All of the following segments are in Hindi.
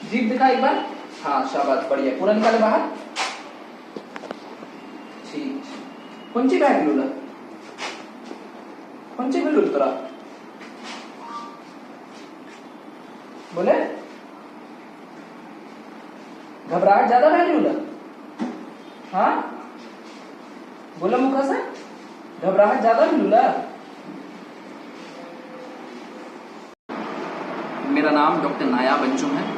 जीभ दिखा एक बार। हाँ शाबाश, बढ़िया। पूरा निकाले बाहर। ठीक। कोणची बॅग लुला, कोणची भी लुल तोरा बोले। घबराहट ज्यादा बॅग लुला। हाँ बोला मुखा से, घबराहट ज्यादा भी लुला। मेरा नाम डॉक्टर नायाब अंजुम है।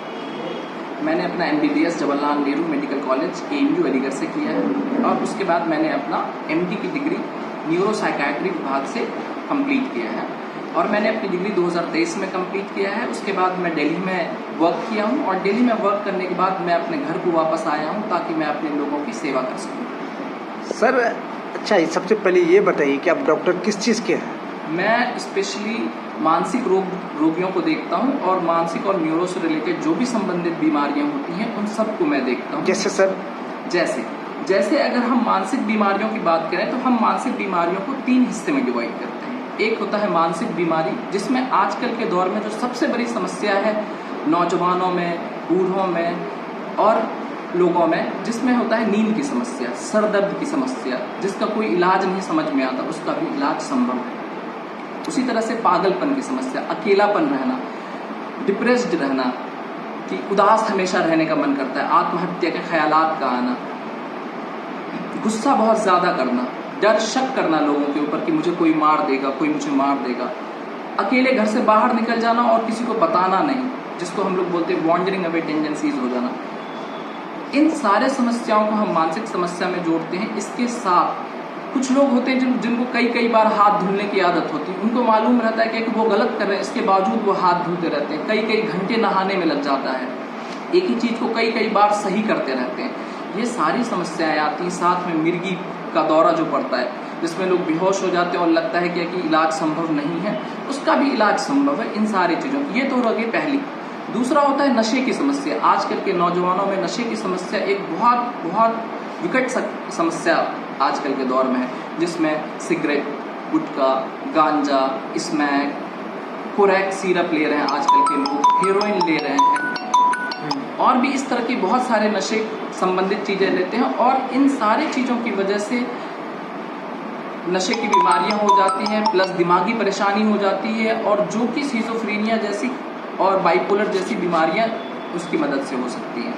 मैंने अपना MBBS Jawaharlal Nehru medical college AMU Aligarh से किया है और उसके बाद मैंने अपना MD की डिग्री न्यूरो साइकाट्री विभाग से कंप्लीट किया है और मैंने अपनी डिग्री 2023 में कंप्लीट किया है। उसके बाद मैं दिल्ली में वर्क किया हूँ और दिल्ली में वर्क करने के बाद मैं अपने घर को वापस आया हूँ ताकि मैं अपने लोगों की सेवा कर सकूँ। सर अच्छा, सबसे पहले ये बताइए कि आप डॉक्टर किस चीज़ के हैं? मैं स्पेशली मानसिक रोगियों को देखता हूं और मानसिक और न्यूरो से रिलेटेड जो भी संबंधित बीमारियां होती हैं उन सबको मैं देखता हूं। जैसे सर? जैसे अगर हम मानसिक बीमारियों की बात करें तो हम मानसिक बीमारियों को 3 हिस्से में डिवाइड करते हैं। एक होता है मानसिक बीमारी, जिसमें आजकल के दौर में जो सबसे बड़ी समस्या है नौजवानों में, बूढ़ों में और लोगों में, जिसमें होता है नींद की समस्या, सर दर्द की समस्या, जिसका कोई इलाज नहीं समझ में आता, उसका भी इलाज संभव है। उसी तरह से पागलपन की समस्या, अकेलापन रहना, डिप्रेस्ड रहना, कि उदास हमेशा रहने का मन करता है, आत्महत्या के ख्यालात का आना, गुस्सा बहुत ज्यादा करना, डर शक करना लोगों के ऊपर कि मुझे कोई मार देगा, कोई मुझे मार देगा, अकेले घर से बाहर निकल जाना और किसी को बताना नहीं, जिसको हम लोग बोलते हैं वॉन्डरिंग अवे टेंडेंसीज हो जाना। इन सारे समस्याओं को हम मानसिक समस्या में जोड़ते हैं। इसके साथ कुछ लोग होते हैं जिनको कई बार हाथ धुलने की आदत होती है। उनको मालूम रहता है कि वो गलत कर रहे हैं, इसके बावजूद वो हाथ धुलते रहते हैं। कई घंटे नहाने में लग जाता है, एक ही चीज को कई बार सही करते रहते हैं। ये सारी समस्याएं आती हैं। साथ में मिर्गी का दौरा जो पड़ता है, जिसमें लोग बेहोश हो जाते हैं और लगता है कि इलाज संभव नहीं है, उसका भी इलाज संभव है। इन सारी चीजों की ये तो हो गई पहली। दूसरा होता है नशे की समस्या। आजकल के नौजवानों में नशे की समस्या एक बहुत विकट समस्या आजकल के दौर में है, जिसमें सिगरेट, गुटखा, गांजा, स्मैक, कोरैक सिरप ले रहे हैं आजकल के लोग, हेरोइन ले रहे हैं और भी इस तरह की बहुत सारे नशे संबंधित चीजें लेते हैं और इन सारी चीजों की वजह से नशे की बीमारियां हो जाती हैं, प्लस दिमागी परेशानी हो जाती है और जो कि सिजोफ्रेनिया जैसी और बाइपोलर जैसी बीमारियां उसकी मदद से हो सकती हैं।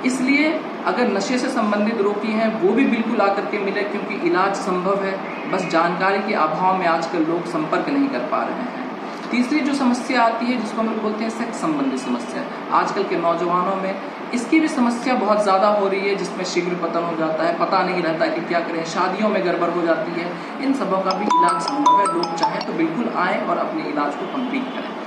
इसलिए अगर नशे से संबंधित रोगी हैं वो भी बिल्कुल आकर के मिले, क्योंकि इलाज संभव है, बस जानकारी के अभाव में आजकल लोग संपर्क नहीं कर पा रहे हैं। तीसरी जो समस्या आती है, जिसको हम लोग बोलते हैं सेक्स संबंधी समस्या, आजकल के नौजवानों में इसकी भी समस्या बहुत ज़्यादा हो रही है, जिसमें शीघ्र पतन हो जाता है, पता नहीं रहता है कि क्या करें, शादियों में गड़बड़ हो जाती है। इन सबों का भी इलाज संभव है। लोग चाहें तो बिल्कुल आएँ और अपने इलाज को कंप्लीट करें।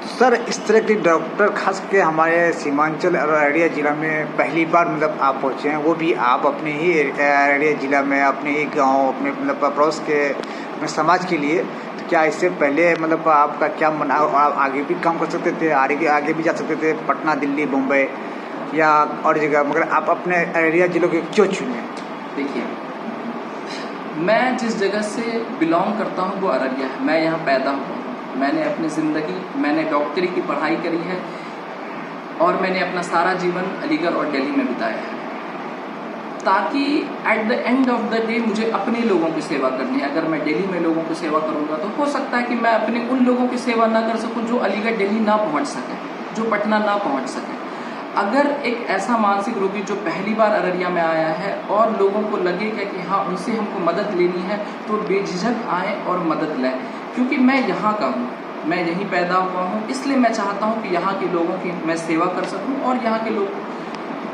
सर इस तरह के डॉक्टर खास के हमारे सीमांचल और अररिया जिला में पहली बार मतलब आप पहुँचे हैं, वो भी आप अपने ही अररिया जिला में, अपने ही गांव, अपने मतलब पड़ोस के अपने समाज के लिए। तो क्या इससे पहले मतलब आपका क्या मन, आप आगे भी काम कर सकते थे, आगे भी जा सकते थे, पटना, दिल्ली, मुंबई या और जगह, मगर आप अपने अररिया जिलों के क्यों चुने? देखिए, मैं जिस जगह से बिलोंग करता हूँ वो अररिया है। मैं यहाँ पैदा हुआ। मैंने अपनी ज़िंदगी, मैंने डॉक्टरी की पढ़ाई करी है और मैंने अपना सारा जीवन अलीगढ़ और दिल्ली में बिताया है, ताकि at the end of the day मुझे अपने लोगों की सेवा करनी है। अगर मैं दिल्ली में लोगों की सेवा करूंगा तो हो सकता है कि मैं अपने उन लोगों की सेवा ना कर सकूं जो अलीगढ़ दिल्ली ना पहुंच सके, जो पटना ना पहुंच सके। अगर एक ऐसा मानसिक रोगी जो पहली बार अररिया में आया है और लोगों को लगेगा कि हाँ उनसे हमको मदद लेनी है, तो बेझिझक आए और मदद लें, क्योंकि मैं यहाँ का हूँ, मैं यहीं पैदा हुआ हूँ। इसलिए मैं चाहता हूँ कि यहाँ के लोगों की मैं सेवा कर सकूँ और यहाँ के लोग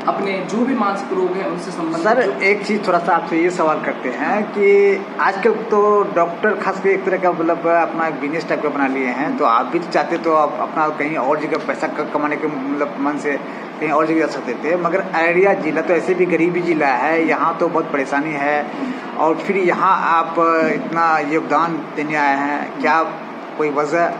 अपने जो भी मानसिक रोग है उनसे संबंधित। सर एक चीज़ थोड़ा सा आपसे ये सवाल करते हैं कि आजकल तो डॉक्टर खास कर एक तरह का मतलब अपना एक बिजनेस टाइप का बना लिए हैं, तो आप भी चाहते तो आप अपना कहीं और जगह पैसा कमाने के मतलब मन से कहीं और जगह जा सकते थे, मगर अररिया जिला तो ऐसे भी गरीबी जिला है, यहाँ तो बहुत परेशानी है और फिर यहाँ आप इतना योगदान देने आए हैं, क्या कोई वजह?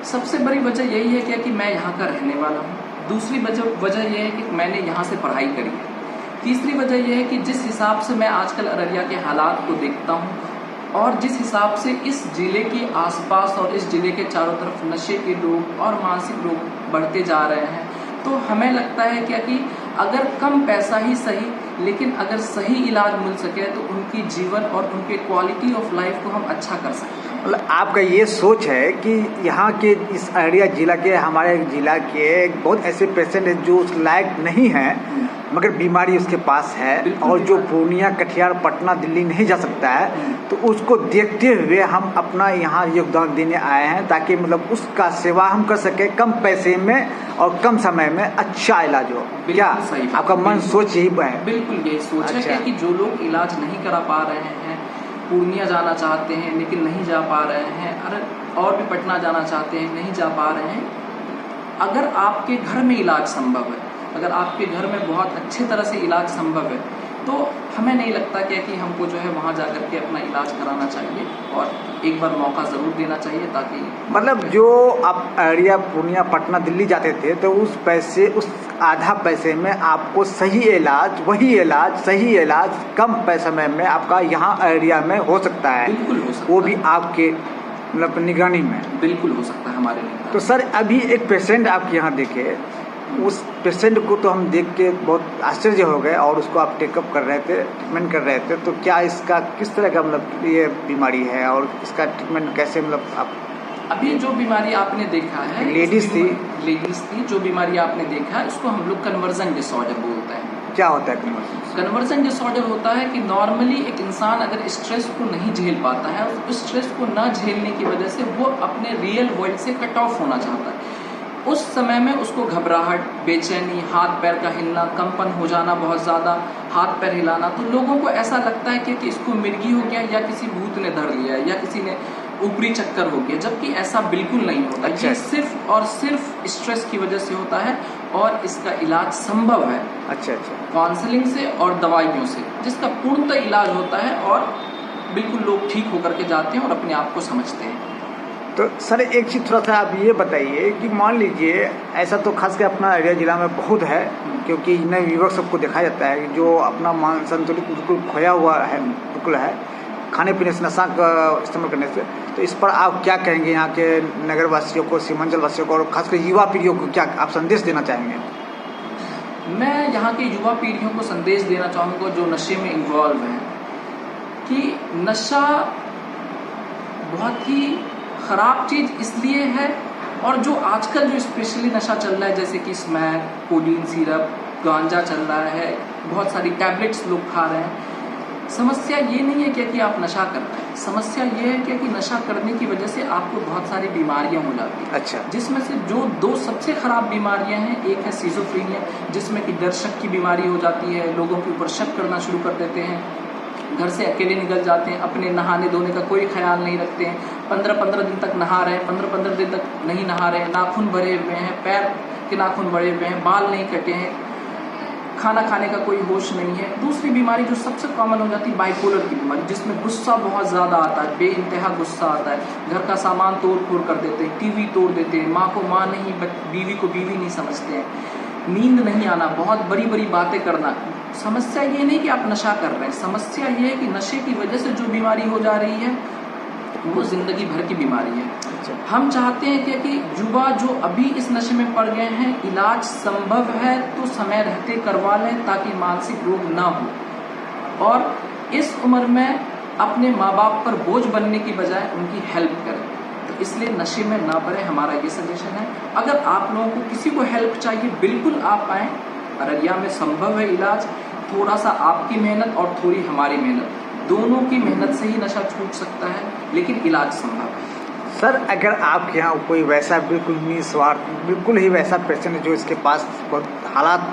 सबसे बड़ी वजह यही है कि मैं यहाँ का रहने वाला हूँ। दूसरी वजह यह है कि मैंने यहाँ से पढ़ाई करी है। तीसरी वजह यह है कि जिस हिसाब से मैं आजकल अररिया के हालात को देखता हूँ और जिस हिसाब से इस जिले के आसपास और इस जिले के चारों तरफ नशे के रोग और मानसिक रोग बढ़ते जा रहे हैं, तो हमें लगता है क्या कि अगर कम पैसा ही सही, लेकिन अगर सही इलाज मिल सके तो उनकी जीवन और उनके क्वालिटी ऑफ लाइफ को हम अच्छा कर सकते हैं। मतलब आपका ये सोच है कि यहाँ के इस अररिया जिला के, हमारे जिला के बहुत ऐसे पेशेंट हैं जो उस लायक नहीं हैं मगर बीमारी उसके पास है, और जो पूर्णिया, कटिहार, पटना, दिल्ली नहीं जा सकता है, तो उसको देखते हुए हम अपना यहाँ योगदान देने आए हैं ताकि मतलब उसका सेवा हम कर सके कम पैसे में और कम समय में अच्छा इलाज हो। क्या आपका मन सोच यही है? बिल्कुल यही सोच है कि जो लोग इलाज नहीं करा पा रहे हैं, पूर्णिया जाना चाहते हैं लेकिन नहीं जा पा रहे हैं, और भी पटना जाना चाहते हैं, नहीं जा पा रहे हैं, अगर आपके घर में इलाज संभव है, अगर आपके घर में बहुत अच्छे तरह से इलाज संभव है, तो हमें नहीं लगता कि हमको जो है वहाँ जाकर के अपना इलाज कराना चाहिए और एक बार मौका ज़रूर देना चाहिए, ताकि मतलब जो आप अररिया, पूर्णिया, पटना, दिल्ली जाते थे तो उस पैसे, उस आधा पैसे में आपको सही इलाज, वही इलाज, सही इलाज कम पैसे में आपका यहाँ अररिया में हो सकता है। बिल्कुल हो सकता वो है। भी आपके मतलब निगरानी में बिल्कुल हो सकता है हमारे निगरानी। तो सर अभी एक पेशेंट आपके यहाँ देखे, उस पेशेंट को तो हम देख के बहुत आश्चर्य हो गए और उसको आप टेकअप कर रहे थे, ट्रीटमेंट कर रहे थे, तो क्या इसका किस तरह का मतलब ये बीमारी है और इसका ट्रीटमेंट कैसे मतलब आप? अभी जो बीमारी आपने देखा है, लेडीज थी, जो बीमारी आपने देखा है, इसको हम लोग कन्वर्जन डिसऑर्डर बोलते हैं। क्या होता है कन्वर्जन? कन्वर्जन डिसऑर्डर होता है कि नॉर्मली एक इंसान अगर स्ट्रेस को नहीं झेल पाता है, उस स्ट्रेस को न झेलने की वजह से वो अपने रियल वर्ल्ड से कट ऑफ होना चाहता है। उस समय में उसको घबराहट, बेचैनी, हाथ पैर का हिलना, कंपन हो जाना, बहुत ज़्यादा हाथ पैर हिलाना, तो लोगों को ऐसा लगता है कि इसको मिर्गी हो गया या किसी भूत ने धर लिया है या किसी ने ऊपरी चक्कर हो गया, जबकि ऐसा बिल्कुल नहीं होता। अच्छा। ये सिर्फ और सिर्फ स्ट्रेस की वजह से होता है और इसका इलाज संभव है। अच्छा। काउंसलिंग से और दवाइयों से, जिसका पूर्णतः इलाज होता है और बिल्कुल लोग ठीक होकर के जाते हैं और अपने आप को समझते हैं। तो सर एक चीज़ थोड़ा सा आप ये बताइए कि मान लीजिए ऐसा तो खास कर अपना अररिया जिला में बहुत है, क्योंकि नए युवक सबको देखा जाता है जो अपना मान संतुलित बिल्कुल खोया हुआ है, बिल्कुल है खाने पीने से, नशा का इस्तेमाल करने से। तो इस पर आप क्या कहेंगे यहाँ के नगर वासियों को, सीमांचल वासियों को और खासकर युवा पीढ़ियों को क्या आप संदेश देना चाहेंगे? मैं यहाँ के युवा पीढ़ियों को संदेश देना चाहूँगा जो नशे में इन्वॉल्व हैं, कि नशा बहुत ही ख़राब चीज़ इसलिए है, और जो आजकल जो स्पेशली नशा चल रहा है जैसे कि स्मैक, कोडीन सिरप, गांजा चल रहा है, बहुत सारी टैबलेट्स लोग खा रहे हैं। समस्या ये नहीं है कि आप नशा कर रहे हैं, समस्या ये है कि नशा करने की वजह से आपको बहुत सारी बीमारियां हो जाती हैं। अच्छा। जिसमें से जो दो सबसे ख़राब बीमारियां हैं, एक है सिजोफ्रेनिया, जिसमें कि डर शक की बीमारी हो जाती है, लोगों के ऊपर शक करना शुरू कर देते हैं, घर से अकेले निकल जाते हैं, अपने नहाने धोने का कोई ख्याल नहीं रखते हैं, 15-15 दिन तक नहा रहे हैं, 15-15 दिन तक नहीं नहा रहे हैं, नाखून भरे हुए हैं, पैर के नाखून भरे हुए हैं, बाल नहीं कटे हैं, खाना खाने का कोई होश नहीं है। दूसरी बीमारी जो सबसे कॉमन हो जाती है बाइपोलर की बीमारी, जिसमें गुस्सा बहुत ज़्यादा आता है, बेइंतहा गुस्सा आता है, घर का सामान तोड़ फोड़ कर देते हैं, टीवी तोड़ देते हैं, माँ को माँ नहीं, बीवी को बीवी नहीं समझते हैं, नींद नहीं आना, बहुत बड़ी बड़ी बातें करना। समस्या ये नहीं कि आप नशा कर रहे हैं, समस्या ये है कि नशे की वजह से जो बीमारी हो जा रही है वो ज़िंदगी भर की बीमारी है। अच्छा। हम चाहते हैं कि युवा जो अभी इस नशे में पड़ गए हैं, इलाज संभव है तो समय रहते करवा लें ताकि मानसिक रोग ना हो, और इस उम्र में अपने माँ बाप पर बोझ बनने की बजाय उनकी हेल्प करें। तो इसलिए नशे में ना पड़े, हमारा ये सजेशन है। अगर आप लोगों को किसी को हेल्प चाहिए, बिल्कुल आप आएँ, अररिया में संभव है इलाज। थोड़ा सा आपकी मेहनत और थोड़ी हमारी मेहनत, दोनों की मेहनत से ही नशा छूट सकता है, लेकिन इलाज संभव है। सर अगर आपके यहाँ कोई वैसा बिल्कुल निस्वार्थ, बिल्कुल ही वैसा पेशेंट है जो इसके पास बहुत हालात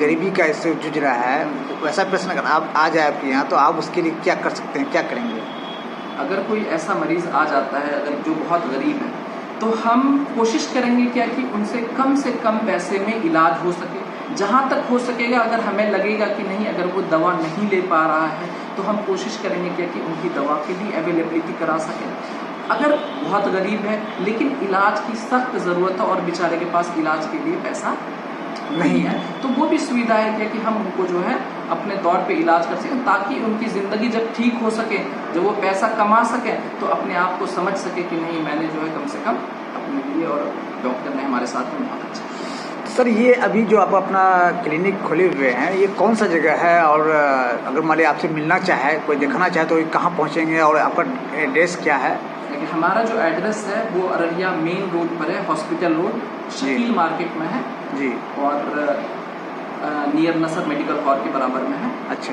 गरीबी का इससे जूझ रहा है, वैसा पेशेंट अगर आप आ जाए आपके यहाँ, तो आप उसके लिए क्या कर सकते हैं, क्या करेंगे? अगर कोई ऐसा मरीज़ आ जाता है अगर जो बहुत गरीब है, तो हम कोशिश करेंगे कि उनसे कम पैसे में इलाज हो सके, जहाँ तक हो सकेगा। अगर हमें लगेगा कि नहीं, अगर वो दवा नहीं ले पा रहा है, तो हम कोशिश करेंगे कि उनकी दवा की भी अवेलेबिलिटी करा सकें। अगर बहुत गरीब है लेकिन इलाज की सख्त ज़रूरत है और बेचारे के पास इलाज के लिए पैसा नहीं है, तो वो भी सुविधा है कि हम उनको जो है अपने तौर पे इलाज कर सकें, ताकि उनकी ज़िंदगी जब ठीक हो सके, जब वो पैसा कमा सकें, तो अपने आप को समझ सके कि नहीं, मैंने जो है कम से कम अपने लिए, और डॉक्टर ने हमारे साथ में बहुत अच्छा। सर, ये अभी जो आप अपना क्लिनिक खोले हुए हैं, ये कौन सा जगह है, और अगर मान लिया आपसे मिलना चाहे, कोई देखना चाहे, तो कहाँ पहुँचेंगे, और आपका एड्रेस क्या है? देखिए, हमारा जो एड्रेस है वो अररिया मेन रोड पर है, हॉस्पिटल रोड, शकील मार्केट में है जी, और नियर नसर मेडिकल हॉल के बराबर में है। अच्छा।